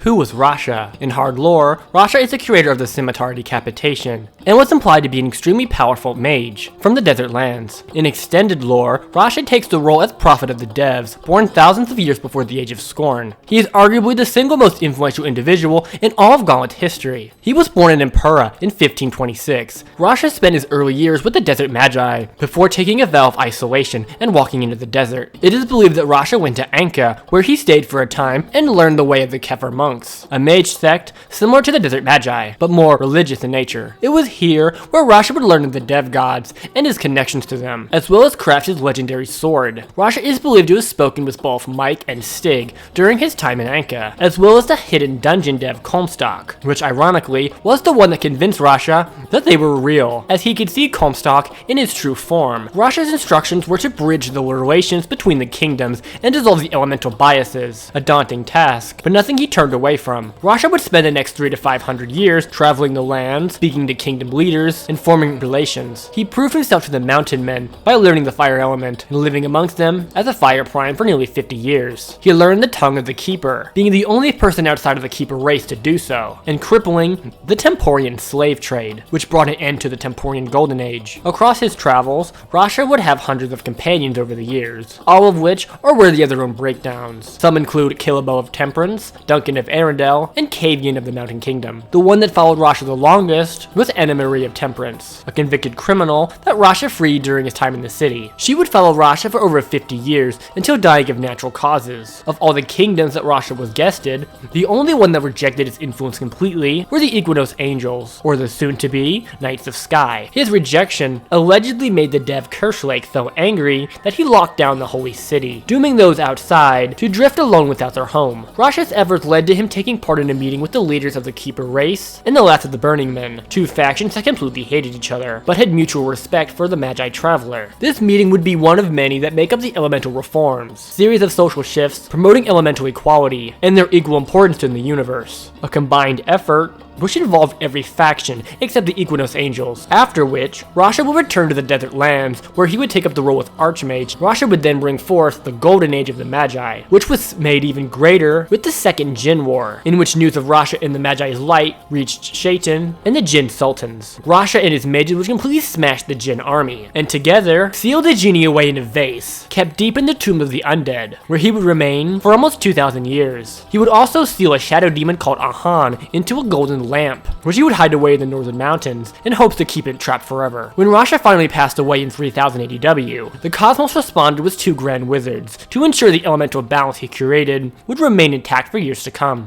Who was Rasha? In hard lore, Rasha is the creator of the scimitar decapitation, and was implied to be an extremely powerful mage from the desert lands. In extended lore, Rasha takes the role as prophet of the devs, born thousands of years before the Age of Scorn. He is arguably the single most influential individual in all of Gauntlet's history. He was born in Impura in 1526. Rasha spent his early years with the desert magi, before taking a vow of isolation and walking into the desert. It is believed that Rasha went to Anka, where he stayed for a time and learned the way of the Kefir monks, a mage sect similar to the desert magi, but more religious in nature. It was here where Rasha would learn of the dev gods and his connections to them, as well as craft his legendary sword. Rasha is believed to have spoken with both Mike and Stig during his time in Anka, as well as the hidden dungeon dev Comstock, which ironically was the one that convinced Rasha that they were real, as he could see Comstock in his true form. Rasha's instructions were to bridge the relations between the kingdoms and dissolve the elemental biases, a daunting task, but nothing he turned away from. Rasha would spend the next 300 to 500 years traveling the land, speaking to kingdom leaders, and forming relations. He proved himself to the mountain men by learning the fire element and living amongst them as a fire prime for nearly 50 years. He learned the tongue of the Keeper, being the only person outside of the Keeper race to do so, and crippling the Temporian slave trade, which brought an end to the Temporian Golden Age. Across his travels, Rasha would have hundreds of companions over the years, all of which are worthy of their own breakdowns. Some include Killabo of Temperance, Duncan of Arendelle, and Kavian of the Mountain Kingdom. The one that followed Rasha the longest was Anna Marie of Temperance, a convicted criminal that Rasha freed during his time in the city. She would follow Rasha for over 50 years until dying of natural causes. Of all the kingdoms that Rasha was guested, the only one that rejected his influence completely were the Equinos Angels, or the soon-to-be Knights of Sky. His rejection allegedly made the dev Kershlake so angry that he locked down the holy city, dooming those outside to drift alone without their home. Rasha's efforts led to him taking part in a meeting with the leaders of the Keeper race and the last of the Burning Men, two factions that completely hated each other, but had mutual respect for the Magi Traveler. This meeting would be one of many that make up the Elemental Reforms, series of social shifts promoting elemental equality and their equal importance in the universe. A combined effort which involved every faction except the Equinos Angels, after which Rasha would return to the desert lands where he would take up the role with Archmage. Rasha would then bring forth the Golden Age of the Magi, which was made even greater with the Second Jinn War, in which news of Rasha and the Magi's light reached Shaitan and the Jinn Sultans. Rasha and his mages would completely smash the Jinn army, and together seal the genie away in a vase, kept deep in the tomb of the undead, where he would remain for almost 2,000 years. He would also seal a shadow demon called Ahan into a golden lamp, which he would hide away in the northern mountains in hopes to keep it trapped forever. When Rasha finally passed away in 3000 ADW, the cosmos responded with two grand wizards to ensure the elemental balance he curated would remain intact for years to come.